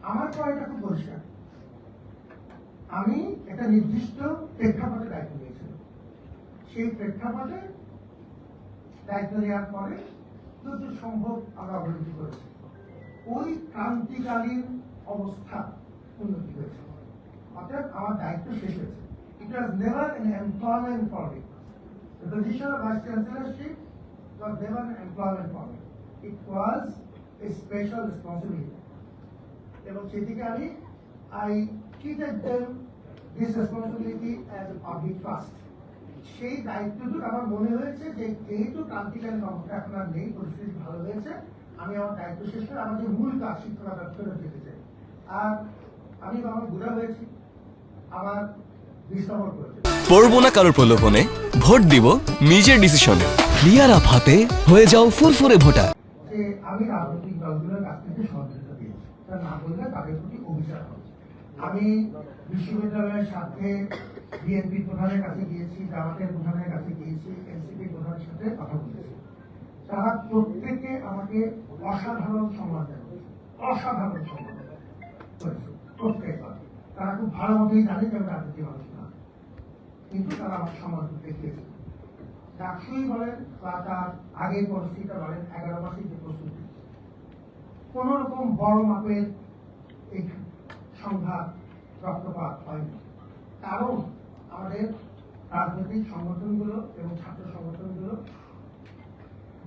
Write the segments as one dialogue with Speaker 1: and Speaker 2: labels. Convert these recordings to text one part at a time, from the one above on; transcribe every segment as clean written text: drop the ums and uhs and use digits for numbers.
Speaker 1: আমার পয়েন্টটা খুব পরিষ্কার। আমি একটা নির্দিষ্ট প্রেক্ষাপটে দায়িত্ব নিয়েছিলাম। সেই প্রেক্ষাপটে দায়িত্ব নেওয়ার পরে যতদূর সম্ভব আমরা অবনতি করেছি। ওই ক্রান্তিকালীন অবস্থা উন্নতি হয়েছে, অর্থাৎ আমার দায়িত্ব শেষ হয়েছে। It was never an employment for me. The position of vice chancellorship was never an employment for me. It was a special responsibility. এবং সেদিকে I treated them this responsibility as a public trust. সেই দায়িত্বটুকু আমার মনে হয়েছে যে যেহেতু ক্রান্তিকালীন অবস্থা এখন আর নেই, পরিস্থিতি ভালো হয়েছে, আমি আমার দায়িত্ব শেষ করে আমার যে মূল কাজ শিক্ষকতা ফেরত যেতে চাই। আর আমি আমার বুড়া হয়েছি, আমার ডিসকভার করেছে।
Speaker 2: পড়বো না কারোর প্রলোভনে, ভোট দিব নিজের ডিসিশনে। ক্লিয়ার আপ হাতে হয়ে যাও ফুরফুরে ভোটার।
Speaker 1: যে আমি রাজনৈতিক দলগুলোর কাছ থেকে সহযোগিতা দিয়েছি, তা না বললে তাদের প্রতি অভিযোগ হবে। আমি বিশ্ববিদ্যালয়ের সাথে বিএনপি প্রধানের কাছে গিয়েছি, জামাতের প্রধানের কাছে গিয়েছি, এনসিপি প্রধানের সাথে কথা বলেছি। তারা প্রত্যেকে আমাকে অসাধারণ সম্মান জানিয়েছে, অসাধারণ সম্মান করেছে প্রত্যেকবার। তারা খুব ভালো মতোই জানে যে আমি রাজনীতি মানুষ না, কিন্তু তারা আমার সম্মান দেখিয়েছে। ডাকসুই বলেন বা তার আগের পরিস্থিতিটা বলেন, 11 মাসের যে প্রস্তুতি, কোন রকম বড় মাপের এই সংঘাত রক্তপাত হয়নি। কারণ আমাদের রাজনৈতিক সংগঠনগুলো এবং ছাত্র সংগঠনগুলো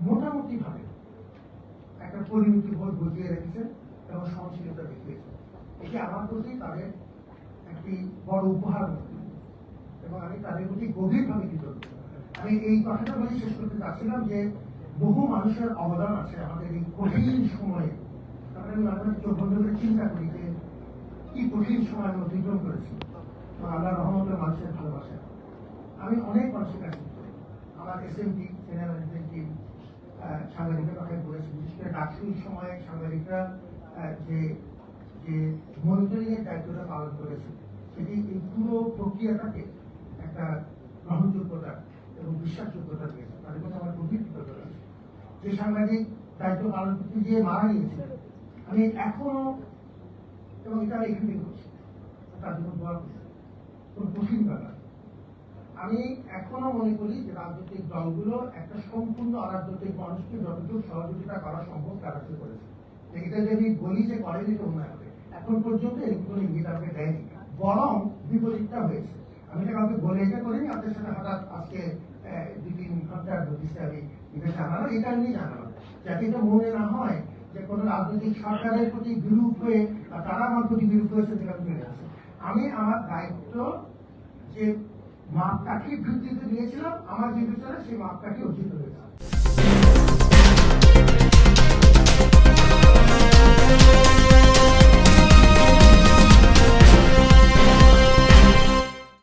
Speaker 1: মোটামুটি ভাবে একটা পরিণতি বোধ বুঝিয়ে রেখেছে এবং সহনশীলতা দেখিয়েছে। এটি আমার প্রতি তাদের একটি বড় উপহার এবং আমি তাদের প্রতি গভীরভাবে কৃতজ্ঞ। আমি এই কথাটা বলে শেষ করতে চাচ্ছিলাম যে বহু মানুষের অবদান আছে আমাদের এই কঠিন সময়ে। তারপরে আমি মাঝে মাঝে চোখ বন্ধ করে চিন্তা করি যে কি কঠিন সময় আমি অতিক্রম করেছি, আল্লাহ রহমতের মানুষের ভালোবাসা। আমি অনেক মানুষের কাছে আমার এসএমটি সিনিয়র ম্যানেজমেন্ট টিম সাংবাদিকের কথাই বলেছি, বিশেষ করে ডাকসুর সময় সাংবাদিকরা যে যে মনিটরিং এর দায়িত্বটা পালন করেছে, সেটি এই পুরো প্রক্রিয়াটাকে একটা গ্রহণযোগ্যতা এবং বিশ্বাসযোগ্যতা দিয়েছে। তাদের কথা আমার গভীর কৃতজ্ঞতা আছে। যে সাংবাদিক দায়িত্ব পালন করতে গিয়ে মারা গিয়েছে, আমি এখনো, এবং এটা আমি এখানে করছি, তার জন্য দোয়া করছি, কোন কঠিন ব্যাপার। আমি এখনো মনে করি যে রাজনৈতিক দলগুলো একটা সম্পূর্ণ অরাজনৈতিক মানুষকে যতটুকু সহযোগিতা করা সম্ভব তারা করেছে। এটা যদি বলি যে কলেজে তো উন্নয়ন হবে, এখন পর্যন্ত এরকম কোনো ইঙ্গিত আমাকে দেয়নি, বরং বিপরীতটা হয়েছে। আমি এটা কাউকে বলে এটা করিনি, আপনার সাথে হঠাৎ আজকে 2-3 ঘন্টার নোটিশে আমি এটা জানালাম, এটা নিয়ে জানালাম, যাতে এটা মনে না হয় যে কোনো রাজনৈতিক সরকারের প্রতি বিরূপ হয়ে বা তারা আমার প্রতি বিরূপ হয়েছে সেখানে চলে আসে। আমি আমার দায়িত্ব যে মাপকাঠি ভিত্তিতে দিয়েছিলাম, আমার যে বিচারে সেই মাপকাঠি অর্জিত হয়েছে।